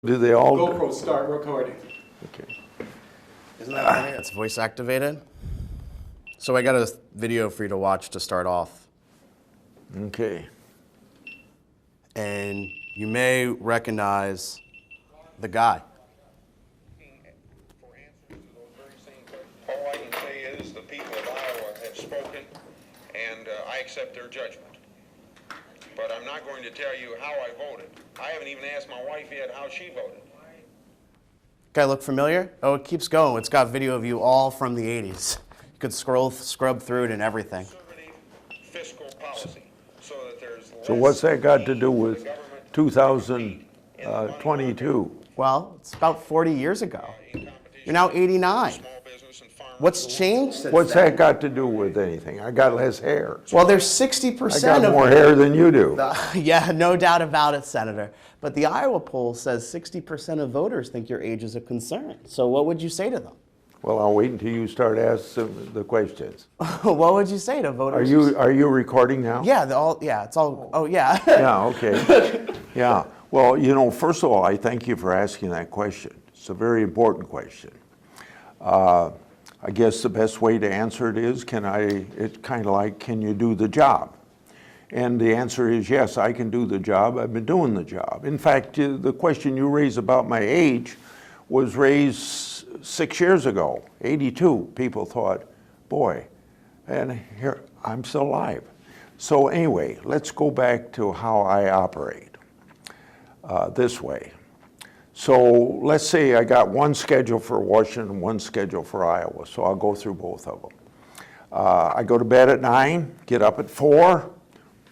Do they all? GoPro start recording. Okay. Isn't that funny? It's voice activated. So I got a video for you to watch to start off. Okay. And you may recognize the guy. For answers to those very same questions. All I can say is the people of Iowa have spoken, and I accept their judgment. But I'm not going to tell you how I voted. I haven't even asked my wife yet how she voted. Guy look familiar? Oh, it keeps going. It's got video of you all from the 80s. You could scrub through it and everything. Conservative fiscal policy, so that there's less So what's that got to do need for with the government to 2022? Well, it's about 40 years ago. in competition You're now with 89. small business and farmers. What's changed since What's then? that got to do with anything? I got less hair. Well, there's I 60% got of more hair than you do. Yeah, no doubt about it, Senator. But the Iowa poll says 60% of voters think your age is a concern. So what would you say to them? Well, I'll wait until you start asking the questions. What would you say to voters? Are you recording now? Yeah, it's all. Oh, yeah. Yeah, okay. Yeah. Well, first of all, I thank you for asking that question. It's a very important question. I guess the best way to answer it is, it's kind of like, can you do the job? And the answer is yes, I can do the job. I've been doing the job. In fact, the question you raised about my age was raised 6 years ago, 82. People thought, boy, and here, I'm still alive. So anyway, let's go back to how I operate this way. So let's say I got one schedule for Washington, one schedule for Iowa, so I'll go through both of them. I go to bed at 9, get up at 4,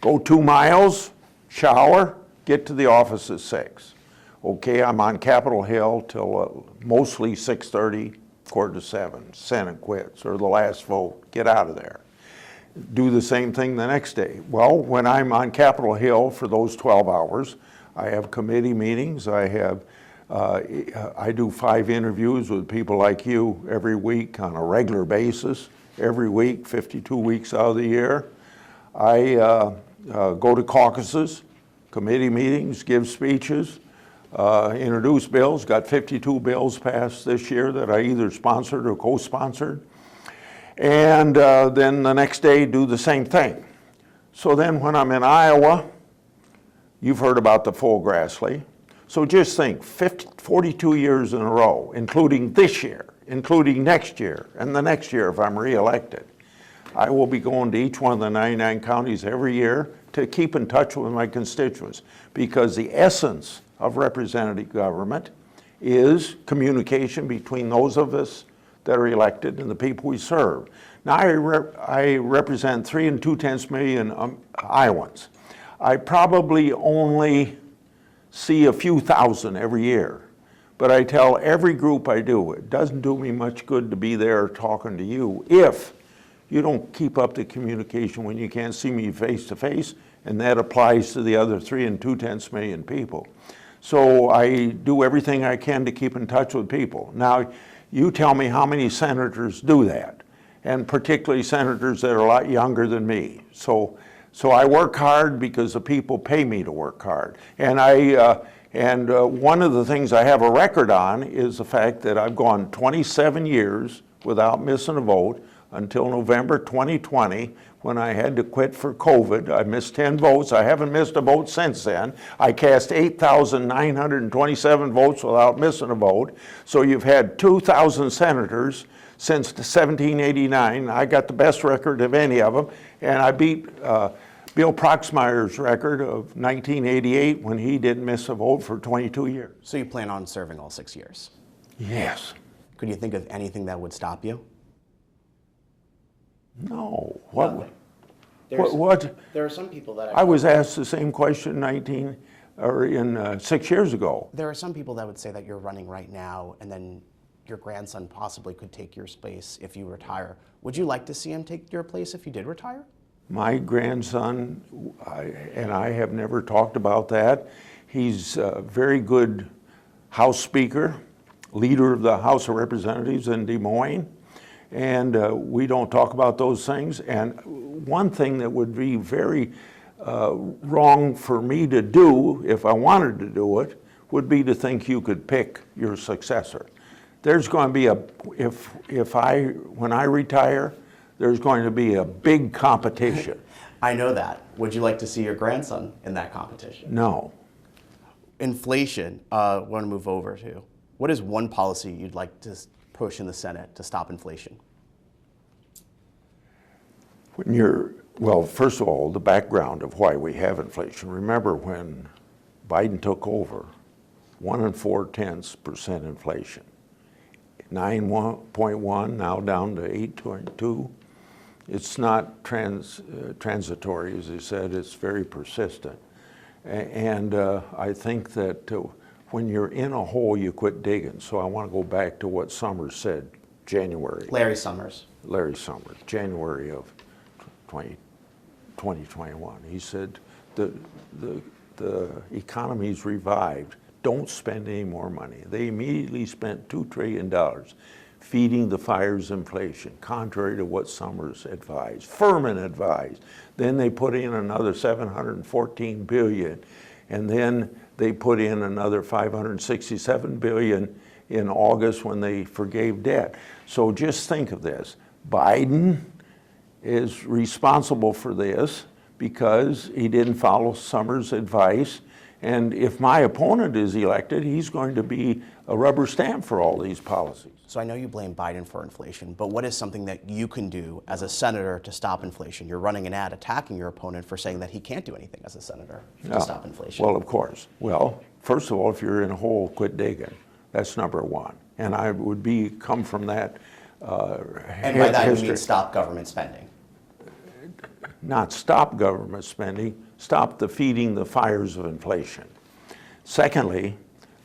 go 2 miles, shower, get to the office at 6. Okay, I'm on Capitol Hill till mostly 6:30, quarter to 7. Senate quits, or the last vote, get out of there. Do the same thing the next day. Well, when I'm on Capitol Hill for those 12 hours, I have committee meetings, I do 5 interviews with people like you every week on a regular basis, every week, 52 weeks out of the year. I go to caucuses, committee meetings, give speeches, introduce bills, got 52 bills passed this year that I either sponsored or co-sponsored. And then the next day do the same thing. So then when I'm in Iowa, you've heard about the full Grassley. So just think, 42 years in a row, including this year, including next year, and the next year if I'm reelected. I will be going to each one of the 99 counties every year to keep in touch with my constituents, because the essence of representative government is communication between those of us that are elected and the people we serve. Now I represent 3 2/10 million Iowans. I probably only see a few thousand every year, but I tell every group I do, it doesn't do me much good to be there talking to you if you don't keep up the communication when you can't see me face to face, and that applies to the other 3 2/10 million people. So I do everything I can to keep in touch with people. Now, you tell me how many senators do that, and particularly senators that are a lot younger than me. So I work hard because the people pay me to work hard. And one of the things I have a record on is the fact that I've gone 27 years without missing a vote until November 2020, when I had to quit for COVID. I missed 10 votes. I haven't missed a vote since then. I cast 8,927 votes without missing a vote. So you've had 2,000 senators since 1789. I got the best record of any of them, and I beat Bill Proxmire's record of 1988 when he didn't miss a vote for 22 years. So you plan on serving all 6 years? Yes. Could you think of anything that would stop you? No. Nothing. What? There are some people that I was asked the same question 6 years ago. There are some people that would say that you're running right now, and then your grandson possibly could take your place if you retire. Would you like to see him take your place if you did retire? My grandson, and I have never talked about that. He's a very good House Speaker, leader of the House of Representatives in Des Moines, and we don't talk about those things. And one thing that would be very wrong for me to do, if I wanted to do it, would be to think you could pick your successor. There's going to be when I retire, there's going to be a big competition. I know that. Would you like to see your grandson in that competition? No. Inflation, I want to move over to. What is one policy you'd like to push in the Senate to stop inflation? Well, first of all, the background of why we have inflation. Remember when Biden took over, 1 4/10% inflation. 9.1, now down to 8.2. It's not transitory, as he said, it's very persistent. And I think that when you're in a hole, you quit digging. So I want to go back to what Summers said, January. Larry Summers, January of 2021. He said, the economy's revived. Don't spend any more money. They immediately spent $2 trillion feeding the fires inflation, contrary to what Summers advised, Furman advised. Then they put in another $714 billion, and then they put in another $567 billion in August when they forgave debt. So just think of this. Biden is responsible for this because he didn't follow Summers' advice. And if my opponent is elected, he's going to be a rubber stamp for all these policies. so I know you blame Biden for inflation, but what is something that you can do as a senator to stop inflation? You're running an ad attacking your opponent for saying that he can't do anything as a senator to stop inflation. Well, of course. Well, first of all, if you're in a hole, quit digging. That's number one. And I would come from that and by that you mean stop government spending. Not stop government spending, stop the feeding the fires of inflation. Secondly,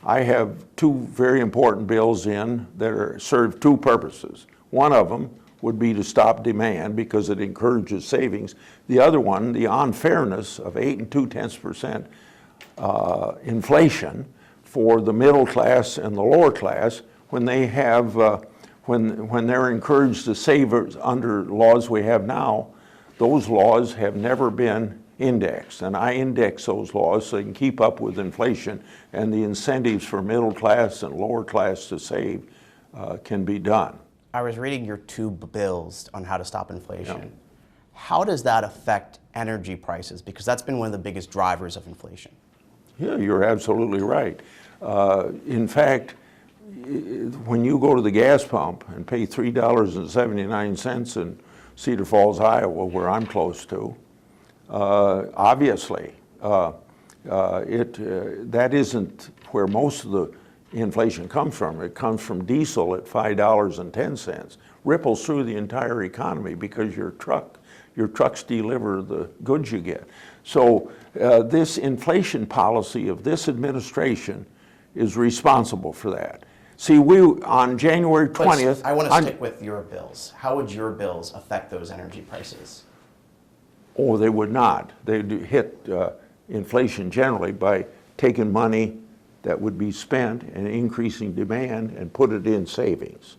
I have two very important bills in that serve two purposes. One of them would be to stop demand because it encourages savings. The other one, the unfairness of 8 2/10% inflation for the middle class and the lower class when they have when they're encouraged to save under laws we have now. Those laws have never been indexed, and I index those laws so they can keep up with inflation, and the incentives for middle class and lower class to save can be done. I was reading your two bills on how to stop inflation. Yeah. How does that affect energy prices? Because that's been one of the biggest drivers of inflation. Yeah, you're absolutely right. In fact, when you go to the gas pump and pay $3.79 in Cedar Falls, Iowa, where I'm close to, obviously, that isn't where most of the inflation comes from. It comes from diesel at $5.10. Ripples through the entire economy because your trucks deliver the goods you get. So this inflation policy of this administration is responsible for that. See, on January 20th... I want to stick with your bills. How would your bills affect those energy prices? Oh, they would not. They'd hit inflation generally by taking money that would be spent and increasing demand and put it in savings.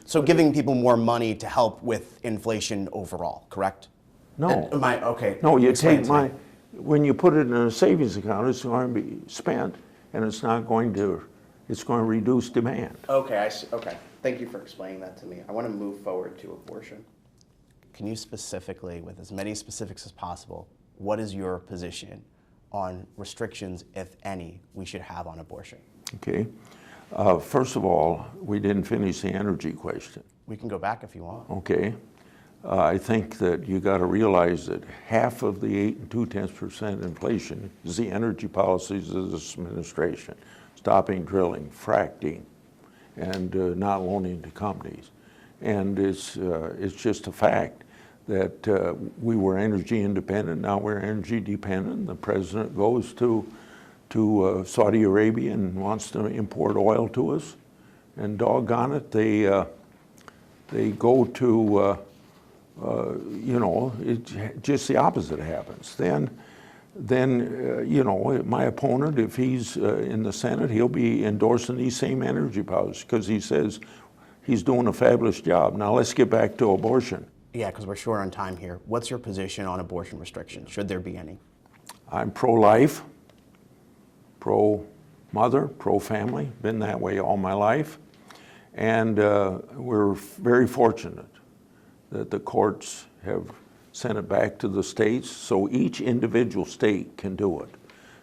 So giving people more money to help with inflation overall, correct? No. Okay. No, you take money, when you put it in a savings account, it's going to be spent and it's going to reduce demand. Okay, I see. Okay. Thank you for explaining that to me. I want to move forward to abortion. Can you specifically, with as many specifics as possible, what is your position on restrictions, if any, we should have on abortion? Okay. First of all, we didn't finish the energy question. We can go back if you want. Okay. I think that you got to realize that half of the 8 2/10% inflation is the energy policies of this administration. Stopping drilling, fracking, and not loaning to companies. And it's just a fact that we were energy independent, now we're energy dependent. The president goes to Saudi Arabia and wants to import oil to us, and doggone it, they go to, just the opposite happens. Then my opponent, if he's in the Senate, he'll be endorsing these same energy policies because he says he's doing a fabulous job. Now let's get back to abortion. Yeah, because we're short on time here. What's your position on abortion restrictions? Should there be any? I'm pro-life, pro-mother, pro-family, been that way all my life. And we're very fortunate that the courts have sent it back to the states so each individual state can do it.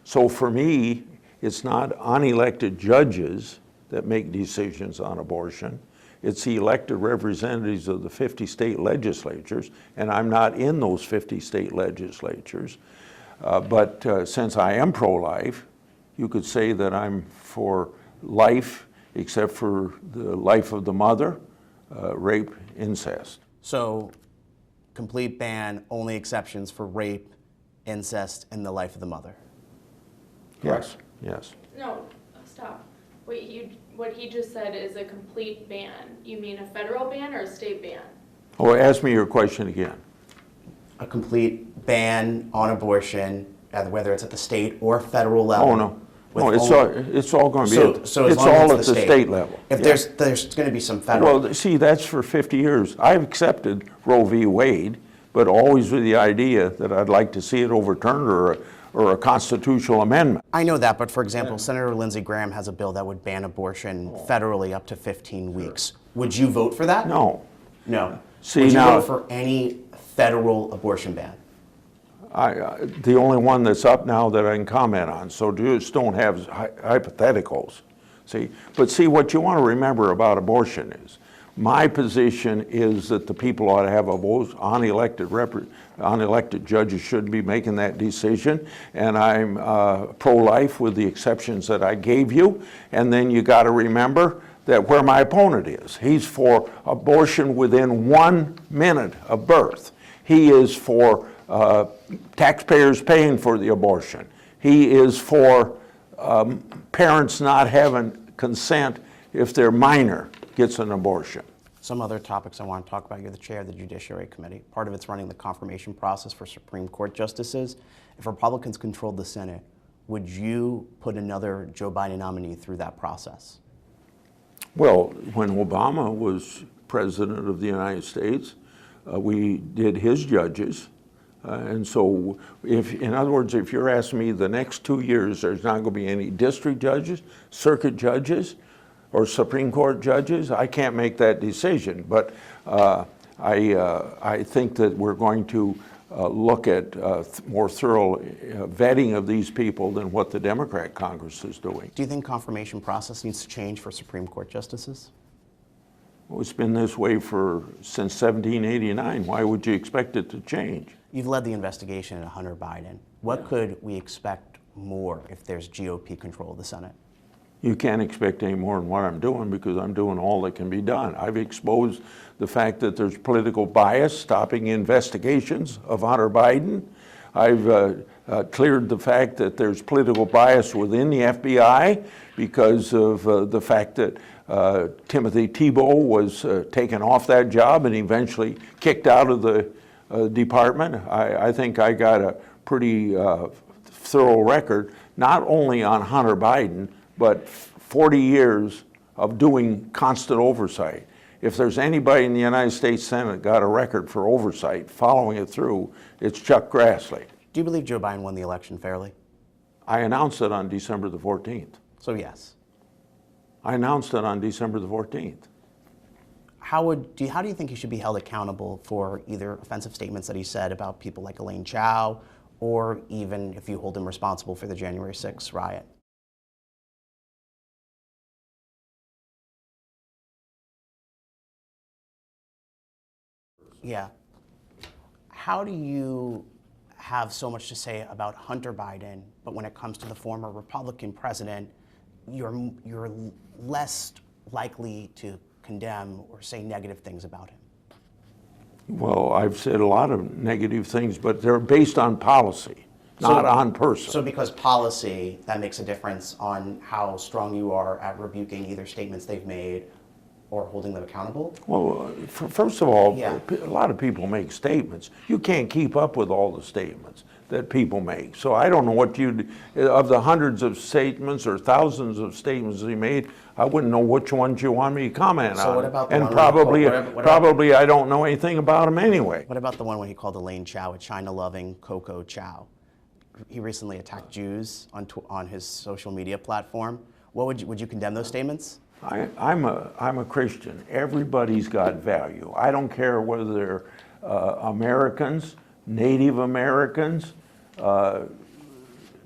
So for me, it's not unelected judges that make decisions on abortion. It's the elected representatives of the 50 state legislatures, and I'm not in those 50 state legislatures. But since I am pro-life, you could say that I'm for life, except for the life of the mother, rape, incest. So, complete ban, only exceptions for rape, incest, and the life of the mother. Yes, yes. No, stop. What he just said is a complete ban. You mean a federal ban or a state ban? Oh, ask me your question again. A complete ban on abortion, whether it's at the state or federal level. Oh, no. No, with it's all going to be, So as it's long as all it's at the state level. If Yeah. there's going to be some federal. Well, see, that's for 50 years. I've accepted Roe v. Wade, but always with the idea that I'd like to see it overturned or a constitutional amendment. I know that, but for example, Senator Lindsey Graham has a bill that would ban abortion federally up to 15 weeks. Would you vote for that? No. No. See, would you now- vote for any federal abortion ban? The only one that's up now that I can comment on, so just don't have hypotheticals. See, but see, what you want to remember about abortion is, my position is that the people ought to have a vote. Unelected judges shouldn't be making that decision, and I'm pro-life with the exceptions that I gave you. And then you got to remember that where my opponent is, he's for abortion within 1 minute of birth. He is for taxpayers paying for the abortion. He is for parents not having consent if their minor gets an abortion. Some other topics I want to talk about. You're the chair of the Judiciary Committee. Part of it's running the confirmation process for Supreme Court justices. If Republicans controlled the Senate, would you put another Joe Biden nominee through that process? Well, when Obama was president of the United States, we did his judges. And so, in other words, if you're asking me the next 2 years, there's not going to be any district judges, circuit judges, or Supreme Court judges, I can't make that decision. But I think that we're going to look at more thorough vetting of these people than what the Democrat Congress is doing. Do you think confirmation process needs to change for Supreme Court justices? Well, it's been this way since 1789. Why would you expect it to change? You've led the investigation into Hunter Biden. What could we expect more if there's GOP control of the Senate? You can't expect any more than what I'm doing because I'm doing all that can be done. I've exposed the fact that there's political bias stopping investigations of Hunter Biden. I've cleared the fact that there's political bias within the FBI because of the fact that Timothy Tebow was taken off that job and eventually kicked out of the department. I think I got a pretty thorough record, not only on Hunter Biden, but 40 years of doing constant oversight. If there's anybody in the United States Senate got a record for oversight, following it through, it's Chuck Grassley. Do you believe Joe Biden won the election fairly? I announced it on December the 14th. So yes. I announced it on December the 14th. How do you think he should be held accountable for either offensive statements that he said about people like Elaine Chao, or even if you hold him responsible for the January 6th riot? Yeah. How do you have so much to say about Hunter Biden, but when it comes to the former Republican president, you're less likely to condemn or say negative things about him? Well, I've said a lot of negative things, but they're based on policy, not on person. So because policy, that makes a difference on how strong you are at rebuking either statements they've made or holding them accountable? Well, first of all, Yeah. a lot of people make statements. You can't keep up with all the statements that people make. So I don't know what of the hundreds of statements or thousands of statements he made, I wouldn't know which ones you want me to comment on. So what about the and one probably I don't know anything about him anyway. What about the one when he called Elaine Chao a China-loving Coco Chow? he recently attacked Jews on his social media platform. Would you condemn those statements? I'm a Christian. Everybody's got value. I don't care whether they're Americans, Native Americans,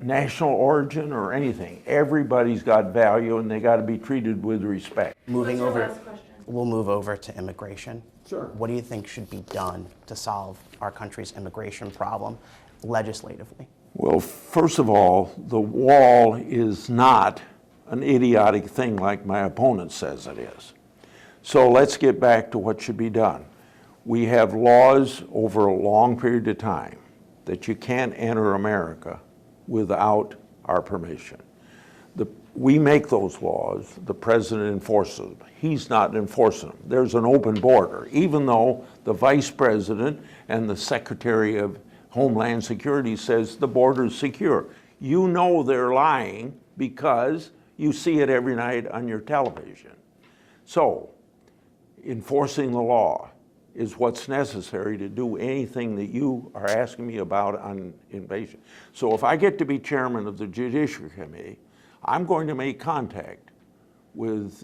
national origin, or anything. Everybody's got value, and they got to be treated with respect. Moving What's your over, last question? we'll move over to immigration. Sure. What do you think should be done to solve our country's immigration problem legislatively? Well, first of all, the wall is not an idiotic thing like my opponent says it is. So let's get back to what should be done. We have laws over a long period of time that you can't enter America without our permission. We make those laws, the president enforces them. He's not enforcing them. There's an open border, even though the vice president and the secretary of Homeland Security says the border is secure. You know they're lying because you see it every night on your television. So, enforcing the law is what's necessary to do anything that you are asking me about on invasion. So if I get to be chairman of the Judiciary Committee, I'm going to make contact with,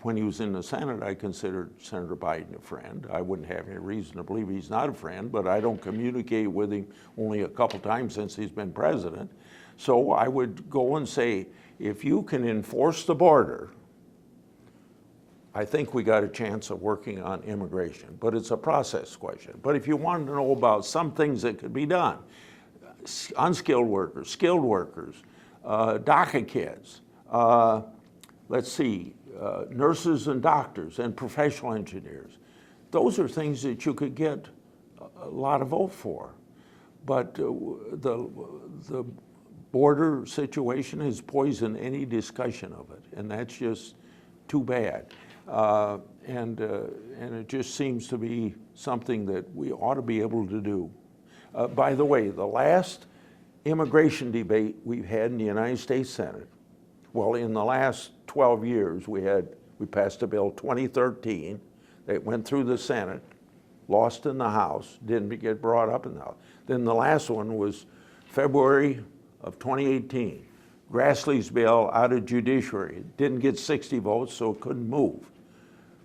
when he was in the Senate, I considered Senator Biden a friend. I wouldn't have any reason to believe he's not a friend, but I don't communicate with him only a couple times since he's been president. So I would go and say, if you can enforce the border, I think we got a chance of working on immigration, but it's a process question. But if you want to know about some things that could be done, unskilled workers, skilled workers, DACA kids, let's see, nurses and doctors and professional engineers. Those are things that you could get a lot of vote for. But the border situation has poisoned any discussion of it, and that's just too bad. And it just seems to be something that we ought to be able to do. By the way, the last immigration debate we've had in the United States Senate, well, in the last 12 years, we passed a bill 2013 that went through the Senate, lost in the House, didn't get brought up in the House. Then the last one was February of 2018. Grassley's bill out of Judiciary didn't get 60 votes, so it couldn't move.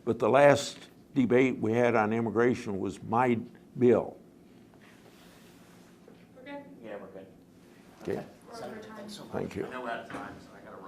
But the last debate we had on immigration was my bill. We're good? Yeah, we're good. Okay, We're over time. thank you. I know we're out of time. So.